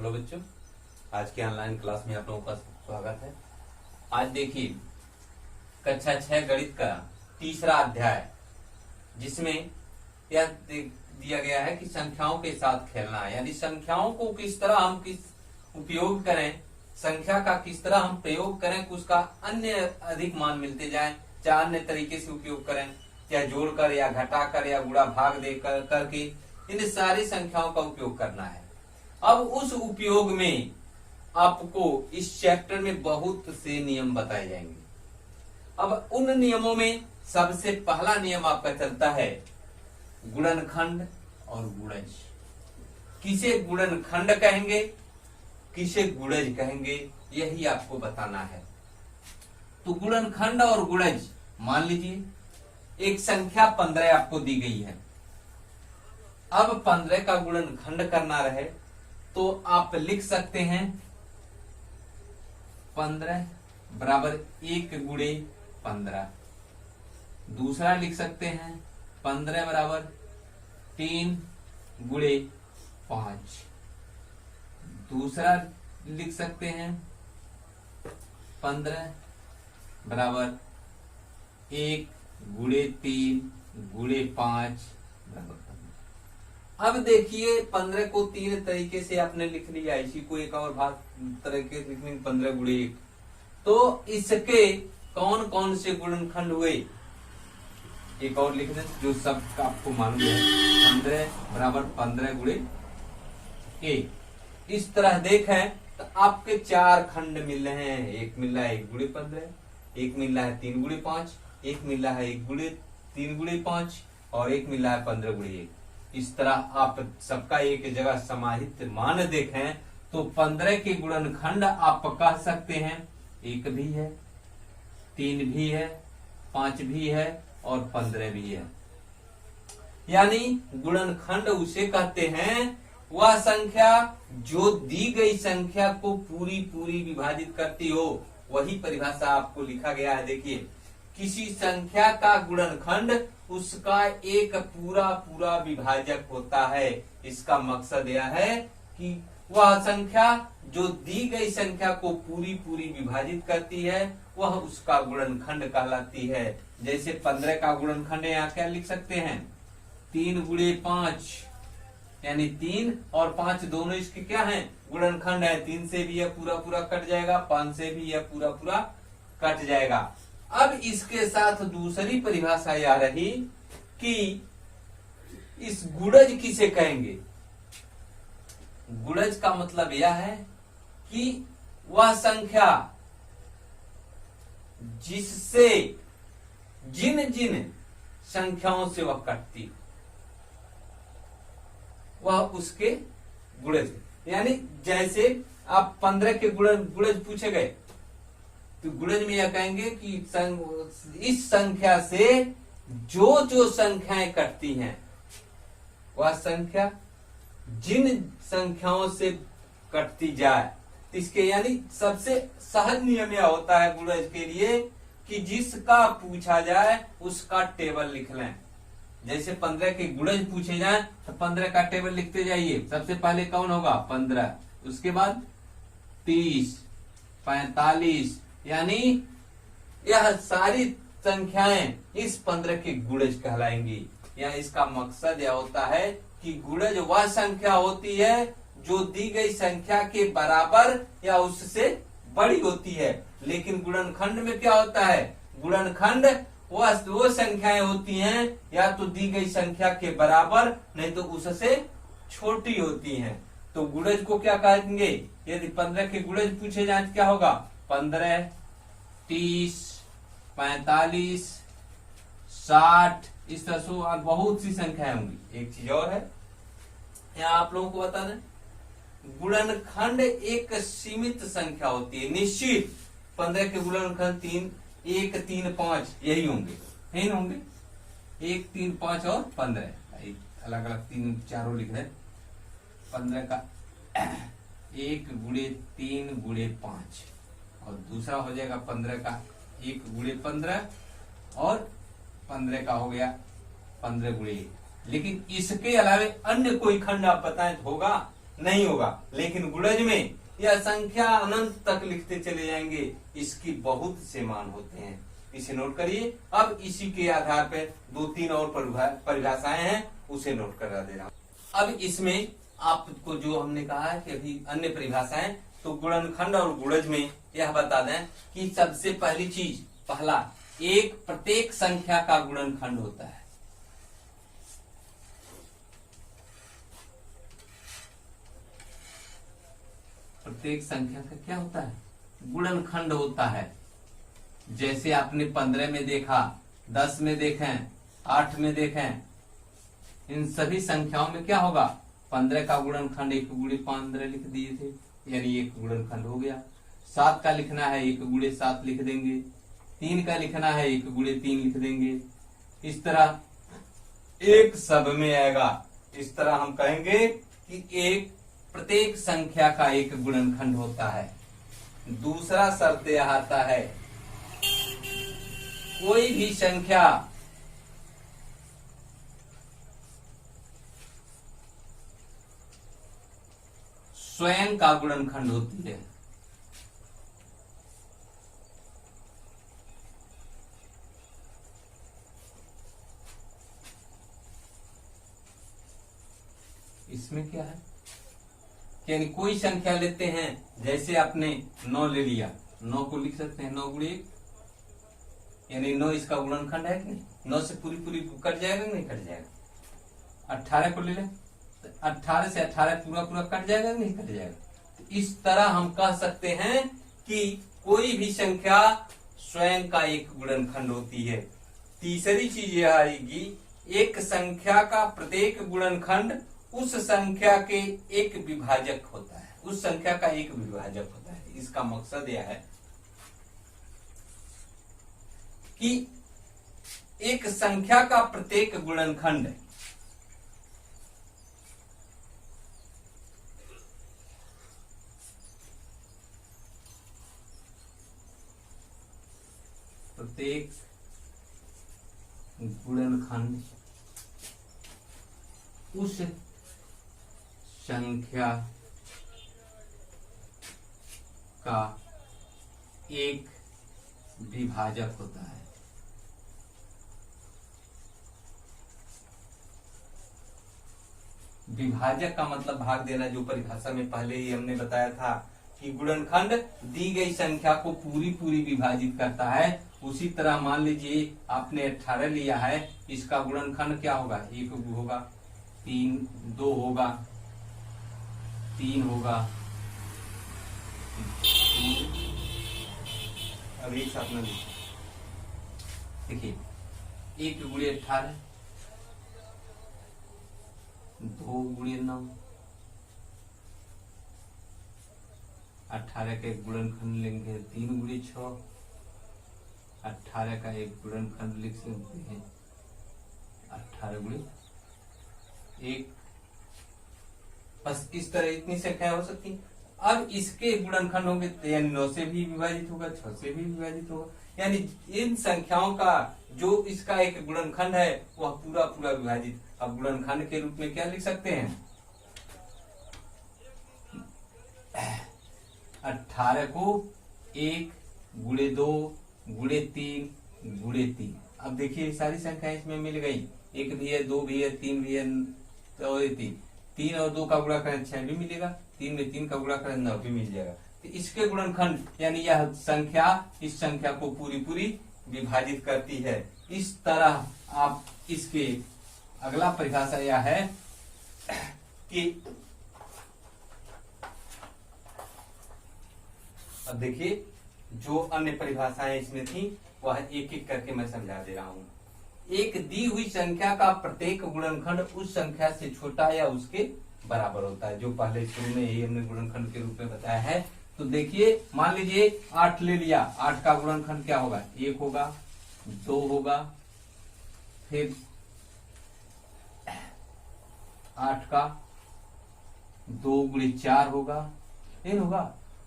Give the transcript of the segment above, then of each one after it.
Hello बच्चों, आज के ऑनलाइन क्लास में आप लोगों का स्वागत है। आज देखिए कक्षा 6 गणित का तीसरा अध्याय, जिसमें यह दिया गया है कि संख्याओं के साथ खेलना है, यानी संख्याओं को किस तरह हम उपयोग करें, संख्या का किस तरह हम प्रयोग करें कि उसका अन्य अधिक मान मिलते जाए, चाहे अन्य तरीके से उपयोग करें, चाहे जोड़कर या घटाकर या गुणा भाग देकर करके इन सारी संख्याओं का उपयोग करना है। अब उस उपयोग में आपको इस चैप्टर में बहुत से नियम बताए जाएंगे। अब उन नियमों में सबसे पहला नियम आपका चलता है गुणनखंड और गुणज। किसे गुणनखंड कहेंगे, किसे गुणज कहेंगे, यही आपको बताना है। तो गुणनखंड और गुणज, मान लीजिए एक संख्या 15 आपको दी गई है। अब 15 का गुणनखंड करना रहे तो आप लिख सकते हैं 15 बराबर 1 गुणे 15। दूसरा लिख सकते हैं 15 बराबर 3 गुणे 5। दूसरा लिख सकते हैं 15 बराबर 1 गुणे 3 गुणे 5 बराबर। अब देखिए 15 को 3 तरीके से आपने लिख लिया, इसी को एक और भाग तरीके से लिखने 15 गुणे 1। तो इसके कौन कौन से गुणनखंड हुए, एक और लिख दें जो सब आपको मालूम है। 15 बराबर 15 गुणे 1। इस तरह देखें तो आपके 4 खंड मिल रहे हैं। एक मिल रहा है 1 गुणे 15, एक मिल रहा है 3 गुणे 5, एक मिल रहा है 1 गुणे 3 गुणे 5 और एक मिल रहा है 15 गुणे 1। इस तरह आप सबका एक जगह समाहित मान देखें तो 15 के गुणनखंड आप कह सकते हैं 1 भी है, 3 भी है, 5 भी है और 15 भी है। यानी गुणनखंड उसे कहते हैं वह संख्या जो दी गई संख्या को पूरी पूरी विभाजित करती हो। वही परिभाषा आपको लिखा गया है। देखिए, किसी संख्या का गुणनखंड उसका एक पूरा पूरा विभाजक होता है। इसका मकसद यह है कि वह संख्या जो दी गई संख्या को पूरी पूरी विभाजित करती है वह उसका गुणनखंड कहलाती है। जैसे 15 का गुणनखंड यहाँ क्या लिख सकते हैं, 3 गुणे 5, यानी 3 और 5 दोनों इसके क्या हैं, गुणनखंड है। 3 से भी यह पूरा पूरा कट जाएगा, 5 से भी यह पूरा पूरा कट जाएगा। अब इसके साथ दूसरी परिभाषा यह रही कि इस गुणज किसे कहेंगे। गुणज का मतलब यह है कि वह संख्या जिससे जिन जिन संख्याओं से वह कटती वह उसके गुणज। यानी जैसे आप 15 के गुणज पूछे गए तो गुणज में यह कहेंगे कि इस संख्या से जो जो संख्याएं कटती हैं वह संख्या जिन संख्याओं से कटती जाए, इसके यानी सबसे सहज नियम यह होता है गुणज के लिए कि जिसका पूछा जाए उसका टेबल लिख लें। जैसे 15 के गुणज पूछे जाए तो 15 का टेबल लिखते जाइए। सबसे पहले कौन होगा, 15, उसके बाद 30, 45, यानी यह सारी संख्याएं इस 15 के गुणज कहलाएंगी। या इसका मकसद यह होता है कि गुणज वह संख्या होती है जो दी गई संख्या के बराबर या उससे बड़ी होती है। लेकिन गुणनखंड में क्या होता है, गुणनखंड वो संख्याएं होती हैं या तो दी गई संख्या के बराबर नहीं तो उससे छोटी होती हैं। तो गुणज को क्या कहेंगे, यदि 15 के गुणज पूछे जाए क्या होगा, 15, 30, 45, 60, इस तरह से बहुत सी संख्याएं होंगी। एक चीज और है यहाँ आप लोगों को बता दें, गुणनखंड एक सीमित संख्या होती है, निश्चित। 15 के गुणनखंड 3, 1, 3, 5 यही होंगे, नहीं होंगे 1, 3, 5 और 15 अलग अलग 3 चारों लिख रहे। 15 का 1 गुणे 3 गुणे 5 और दूसरा हो जाएगा 15 का 1 गुणे 15 और 15 का हो गया 15 गुणे 1। लेकिन इसके अलावे अन्य कोई खंड आप बताएं तो होगा, नहीं होगा, लेकिन गुणज में यह संख्या अनंत तक लिखते चले जाएंगे, इसकी बहुत से मान होते हैं। इसे नोट करिए। अब इसी के आधार पर 2-3 और परिभाषाएं हैं, उसे नोट करा दे रहा हूं। अब इसमें आपको जो हमने कहा है कि अभी अन्य परिभाषाएं, तो गुणनखंड और गुणज में यह बता दें कि सबसे पहली चीज, पहला, एक प्रत्येक संख्या का गुणनखंड होता है। प्रत्येक संख्या का क्या होता है? गुणनखंड होता है। जैसे आपने 15 में देखा, 10 में देखें, 8 में देखें, इन सभी संख्याओं में क्या होगा? 15 का गुणनखंड 1 गुणे 15 लिख दिए थे, यानी एक गुणनखंड हो गया। 7 का लिखना है 1 गुणे 7 लिख देंगे। 3 का लिखना है 1 गुणे 3 लिख देंगे। इस तरह एक सब में आएगा। इस तरह हम कहेंगे कि एक प्रत्येक संख्या का एक गुणनखंड होता है। दूसरा शर्त यह आता है, कोई भी संख्या स्वयं का गुणनखंड होती है। इसमें क्या है, यानी कोई संख्या लेते हैं, जैसे आपने 9 ले लिया, 9 को लिख सकते हैं 9 गुणे 1, यानी 9 इसका गुणनखंड है कि नहीं? 9 से पूरी पूरी कट जाएगा नहीं कट जाएगा? 18 को ले लें, 18 से 18 पूरा पूरा कट जाएगा नहीं कट जाएगा? तो इस तरह हम कह सकते हैं कि कोई भी संख्या स्वयं का एक गुणनखंड होती है। तीसरी चीज यह आएगी, एक संख्या का प्रत्येक गुणनखंड उस संख्या के एक विभाजक होता है। उस संख्या का एक विभाजक होता है। इसका मकसद यह है कि एक संख्या का प्रत्येक गुणनखंड उस संख्या का एक विभाजक होता है। विभाजक का मतलब भाग देना, जो परिभाषा में पहले ही हमने बताया था कि गुणनखंड दी गई संख्या को पूरी पूरी विभाजित करता है। उसी तरह मान लीजिए आपने 18 लिया है, इसका गुणनखंड क्या होगा? 1 होगा, 3 2 होगा, 3 होगा, अब एक साथ में देखिए, 1 गुणे 18, 2 गुणे 9, 18 का एक गुणनखंड लेंगे 3 गुणे 6, 18 का एक गुणनखंड लिख सकते हैं 18 गुणे 1। बस इस तरह इतनी संख्या हो सकती। अब इसके गुणनखंड होंगे, यानी 9 से भी विभाजित होगा, 6 से भी विभाजित होगा, यानी इन संख्याओं का जो इसका एक गुणनखंड है वह पूरा पूरा विभाजित। अब गुणनखंड के रूप में क्या लिख सकते हैं? 18 को 1 गुणे 2 गुणे 3 गुणे 3। अब देखिए सारी संख्या इसमें मिल गई, 1 भी है, 2 भी है, 3 भी है, तो 3 और 2 का गुणा करें 6 भी मिलेगा, 3 में 3 का गुणा करें 9 भी मिल जाएगा। तो इसके गुणनखंड यानी यह संख्या इस संख्या को पूरी पूरी विभाजित करती है। इस तरह आप इसके अगला परिभाषा यह है कि अब देखिए जो अन्य परिभाषाएं इसमें थी वह एक एक करके मैं समझा दे रहा हूं। एक दी हुई संख्या का प्रत्येक गुणनखंड उस संख्या से छोटा या उसके बराबर होता है, जो पहले शुरू में ही हमने गुणनखंड के रूप में बताया है। तो देखिए मान लीजिए 8 ले लिया, 8 का गुणनखंड क्या होगा? 1 होगा, 2 होगा, फिर 8 का 2 गुणे 4 होगा, नहीं होगा?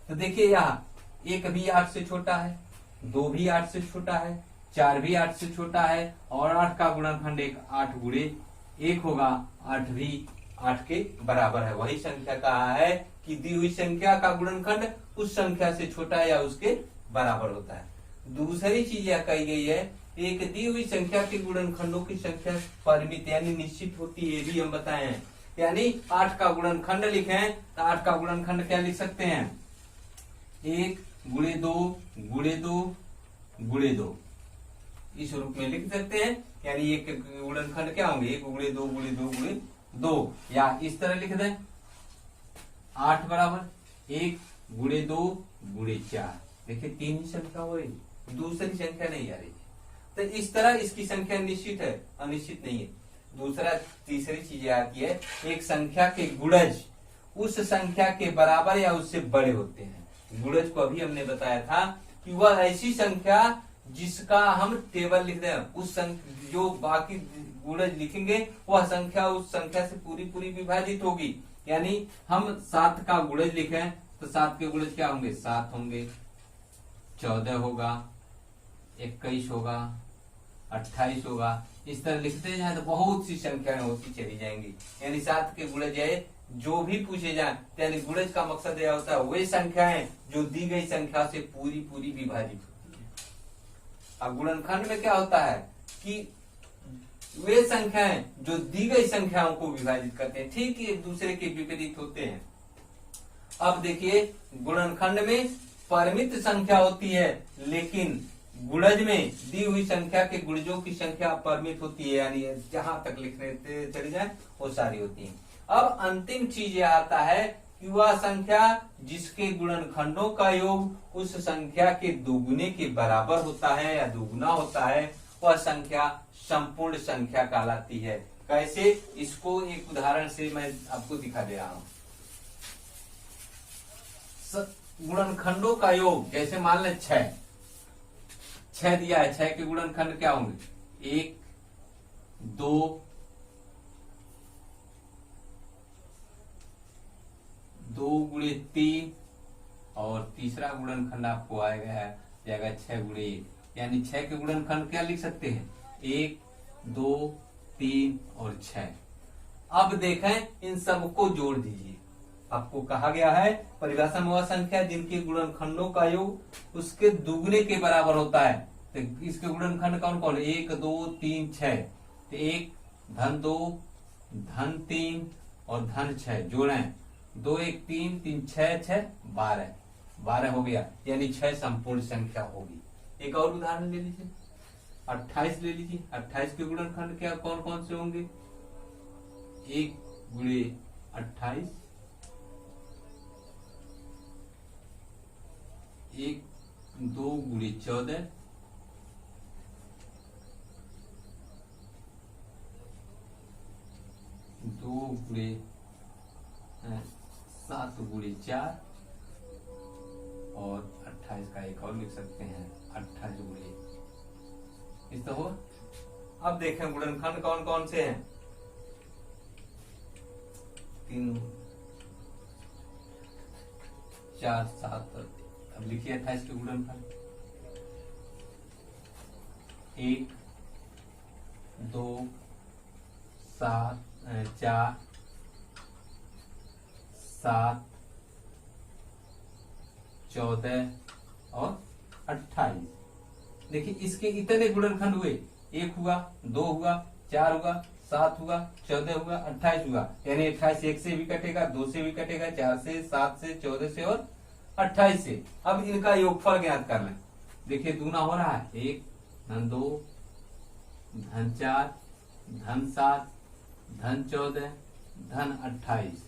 तो देखिए यहाँ 1 भी 8 से छोटा है, 2 भी 8 से छोटा है, 4 भी 8 से छोटा है, और 8 का गुणनखंड 8 गुणे 1 होगा, 8 भी 8 के बराबर है। वही संख्या कहा है कि दी हुई संख्या का गुणनखंड उस संख्या से छोटा या उसके बराबर होता है। दूसरी चीज यह कही गई है, एक दी हुई संख्या के गुणनखंडों की संख्या परिमित यानी निश्चित होती है, ये भी हम बताए हैं। यानी 8 का गुणनखंड लिखें तो 8 का गुणनखंड क्या लिख सकते हैं, 1 गुणे 2 गुणे 2 गुणे 2, इस रूप में लिख सकते हैं। यानी एक गुणनखंड क्या होंगे, 1 गुणे 2 गुणे 2 गुणे 2, या इस तरह लिख दें 8 बराबर 1 गुणे 2 गुणे 4। देखिए 3 ही संख्या हो रही, दूसरी संख्या नहीं आ रही है। तो इस तरह इसकी संख्या निश्चित है, अनिश्चित नहीं है। दूसरा तीसरी चीज आती है, एक संख्या के गुणज उस संख्या के बराबर या उससे बड़े होते हैं। गुणज को अभी हमने बताया था कि वह ऐसी संख्या जिसका हम टेबल लिख दें, उस जो बाकी गुणज लिखेंगे वह संख्या उस संख्या से पूरी पूरी विभाजित होगी। यानी हम 7 का गुणज लिखें तो 7 के गुणज क्या होंगे, 7 होंगे, 14 होगा, 21 होगा, 28 होगा। इस तरह लिखते जाए तो बहुत सी संख्याएं होती चली जाएंगी। यानी 7 के गुणज है जो भी पूछे जाए, यानी गुणज का मकसद यह होता है वही संख्याएं जो दी गई संख्या से पूरी पूरी विभाजित होती है। अब गुणनखंड में क्या होता है कि वे संख्याएं जो दी गई संख्याओं को विभाजित करते हैं, ठीक एक दूसरे के विपरीत होते हैं। अब देखिए गुणनखंड में परिमित संख्या होती है, लेकिन गुणज में दी हुई संख्या के गुणजों की संख्या अपरिमित होती है। यानी जहां तक लिखने चले जाए वो सारी होती है। अब अंतिम चीज यह आता है कि वह संख्या जिसके गुणनखंडों का योग उस संख्या के दोगुने के बराबर होता है या दोगुना होता है, वह संख्या संपूर्ण संख्या कहलाती है। कैसे, इसको एक उदाहरण से मैं आपको दिखा दे रहा हूं। गुणनखंडों का योग जैसे मान लें 6 दिया है, 6 के गुणनखंड क्या होंगे, 1 2 2 गुणे 3 और तीसरा गुणनखंड आपको आएगा जाएगा 6 गुणे 1। यानी 6 के गुणनखंड क्या लिख सकते हैं, 1 2 3 और 6। अब देखें इन सबको जोड़ दीजिए। आपको कहा गया है परिभाषा में वह संख्या जिनके गुणनखंडों का योग उसके दुगने के बराबर होता है। तो इसके गुणनखंड कौन कौन है, 1 2 3 6। तो 1 धन 2 धन 3 और धन 6 जोड़े, 2 1 3 3 6 6 12 हो गया। यानी 6 संपूर्ण संख्या होगी। एक और उदाहरण ले लीजिए, 28 ले लीजिए। 28 के गुणनखंड क्या कौन कौन से होंगे, 1 गुणे 28, 1 2 गुणे 14, 2 गुणे 7 गुणे 4 और 28 का एक और लिख सकते हैं 28 गुणे इस तो हो। अब देखें गुणनखंड कौन कौन से हैं, 3 4 7। अब लिखिए 28 के गुणनखंड, 1 2 7 4 7 14 और 28। देखिए इसके इतने गुणनखंड हुए, 1 हुआ, 2 हुआ, 4 हुआ, 7 हुआ, 14 हुआ, 28 हुआ। यानी 28 1 से भी कटेगा, 2 से भी कटेगा, 4 से, 7 से, 14 से और 28 से। अब इनका योगफल ज्ञात कर लें। देखिए दूना हो रहा है, 1 धन 2 धन 4 धन 7 धन 14 धन 28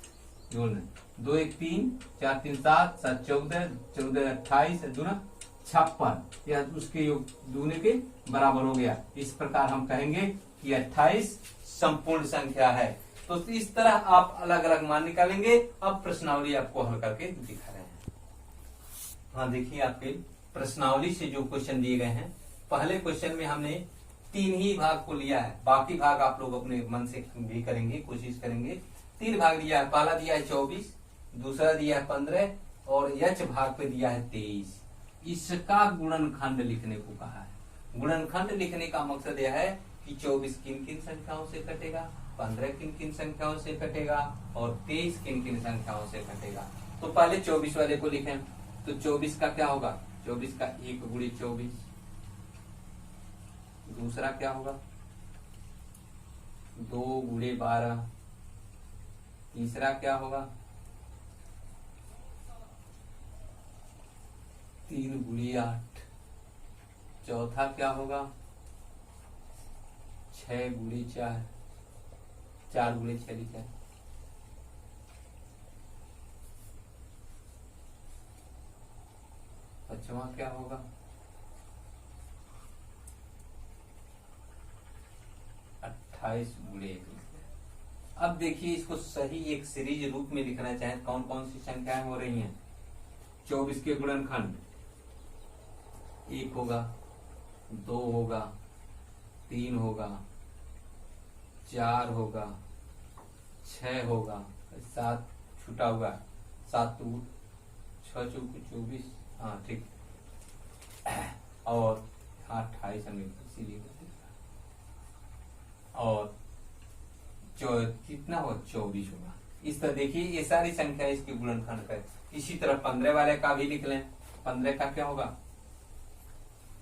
जोड़ना, 2 1 3 4 3 7 7 14 14 28 दूना 56। यह उसके योग दूने के बराबर हो गया। इस प्रकार हम कहेंगे कि 28 संपूर्ण संख्या है। तो इस तरह आप अलग अलग मान निकालेंगे। अब प्रश्नावली आपको हल करके दिखा रहे हैं। हाँ देखिए आपके प्रश्नावली से जो क्वेश्चन दिए गए हैं, पहले क्वेश्चन में हमने 3 ही भाग को लिया है, बाकी भाग आप लोग अपने मन से भी करेंगे, कोशिश करेंगे। 3 भाग लिया है, पहला दिया है 24, दूसरा दिया है 15 और यच भाग पे दिया है 23। इसका गुणनखंड लिखने को कहा है। गुणनखंड लिखने का मकसद यह है कि 24 किन किन संख्याओं से कटेगा 15 किन किन संख्याओं से कटेगा और 23 किन किन संख्याओं से कटेगा। तो पहले 24 वाले को लिखें। तो 24 का क्या होगा, 24 का 1 गुणे 24। दूसरा क्या होगा, 2 गुणे 12। तीसरा क्या होगा, 3 गुणे 8। चौथा क्या होगा, 6 गुणे 4, 4 गुणे 6 लिखा है। पांचवा क्या होगा, 28 गुणे 1। अब देखिए इसको सही एक सीरीज रूप में लिखना चाहे कौन कौन सी संख्याएं हो रही हैं। 24 के गुणनखंड 1 होगा, 2 होगा, 3 होगा, 4 होगा, 6 होगा, 7 छूटा हुआ, 7 6 चौके 24, हाँ ठीक, और 28 हमें इसीलिए और कितना हो 24 होगा। इस तरह देखिए ये सारी संख्या इसके गुणनखंड का है। इसी तरह 15 वाले का भी लिख लें। 15 का क्या होगा,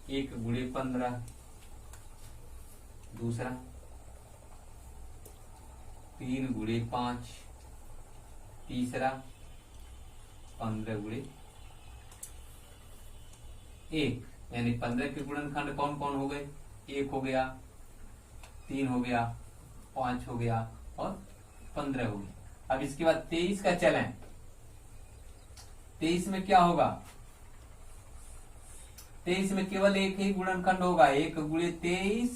1 गुणे 15। दूसरा 3 गुणे 5। तीसरा 15 गुणे 1, यानी 15 के गुणनखंड कौन कौन हो गए, 1 हो गया, 3 हो गया, 5 हो गया और 15 हो गया। अब इसके बाद 23 का चलें। 23 में क्या होगा, 23 में केवल एक ही गुणनखंड होगा, 1 गुणे 23,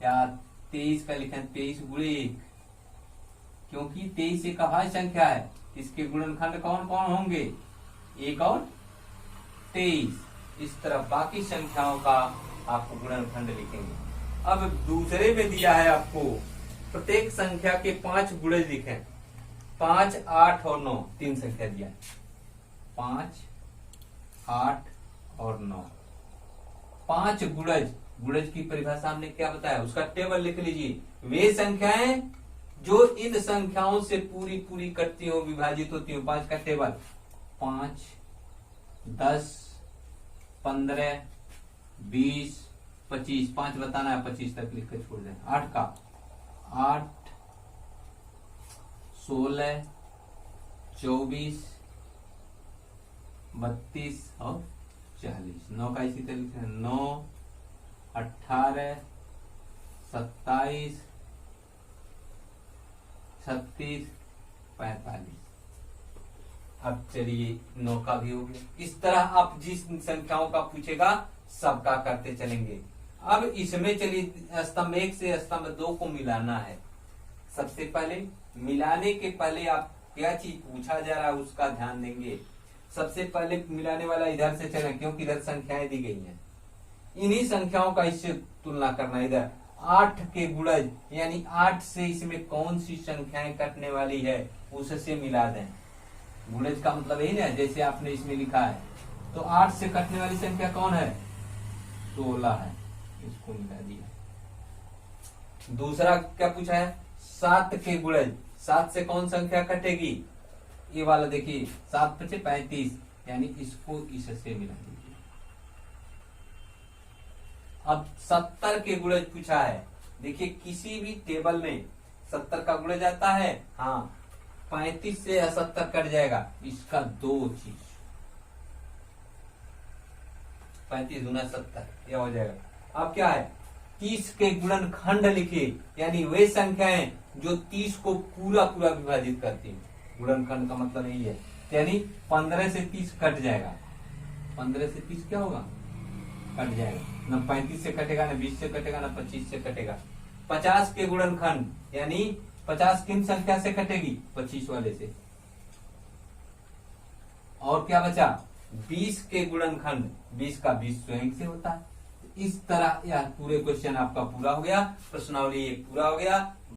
या 23 का लिखें 23 गुणे 1, क्योंकि 23 एक अभाज्य संख्या है। इसके गुणनखंड कौन कौन होंगे, 1 और 23। इस तरह बाकी संख्याओं का आपको गुणनखंड लिखेंगे। अब दूसरे में दिया है आपको प्रत्येक संख्या के 5 गुणज लिखें। 5, 8 और 9 तीन संख्या दिया है, 5, 8 और 9। 5 गुणज, गुणज की परिभाषा हमने क्या बताया, उसका टेबल लिख लीजिए। वे संख्याएं जो इन संख्याओं से पूरी पूरी कटती हो, विभाजित होती हो। 5 का टेबल, 5, 10, 15, 20, 25। 5 बताना है, 25 तक लिख कर छोड़ दें। 8 का 8, 16, 24, 32 और 40। 9 का इसी तरह लिख रहे हैं, 9, 18, 27, 36, 45। अब चलिए 9 का भी हो गया। इस तरह आप जिस संख्याओं का पूछेगा सबका करते चलेंगे। अब इसमें चलिए स्तंभ 1 से स्तंभ 2 को मिलाना है। सबसे पहले मिलाने के पहले आप क्या चीज पूछा जा रहा है उसका ध्यान देंगे। सबसे पहले मिलाने वाला इधर से चलें, क्योंकि इधर संख्याएं दी गई हैं। इन्हीं संख्याओं का इससे तुलना करना। इधर 8 के गुणज, यानी 8 से इसमें कौन सी संख्याएं कटने वाली है उससे मिला दें। गुणज का मतलब यही ना, जैसे आपने इसमें लिखा है। तो 8 से कटने वाली संख्या कौन है, 16 है, इसको मिला दिया। दूसरा क्या पूछा है, 7 के गुणज। 7 से कौन संख्या कटेगी, ये वाला देखिए, 7 × 35, यानी इसको इससे मिला दीजिए। अब 70 के गुणज पूछा है। देखिए किसी भी टेबल में 70 का गुणज आता है, हाँ 35 से 70 कट जाएगा, इसका 2 चीज, 35 × 70 यह हो जाएगा। अब क्या है, 30 के गुणनखंड लिखिए, यानी वे संख्याएं जो 30 को पूरा पूरा विभाजित करती हैं। गुणनखंड का मतलब यही है, यानी 15 से 30 कट जाएगा। 15 से 30 क्या होगा, कट जाएगा। न 35 से कटेगा, न 20 से कटेगा, न 25 से कटेगा। 50 के गुणनखंड, यानी 50 किन संख्या से कटेगी, 25 वाले से। और क्या बचा, 20 के गुणनखंड, 20 का 20 स्वयं से होता है। इस तरह यह पूरे क्वेश्चन आपका पूरा हो गया, प्रश्नावली एक पूरा हो गया।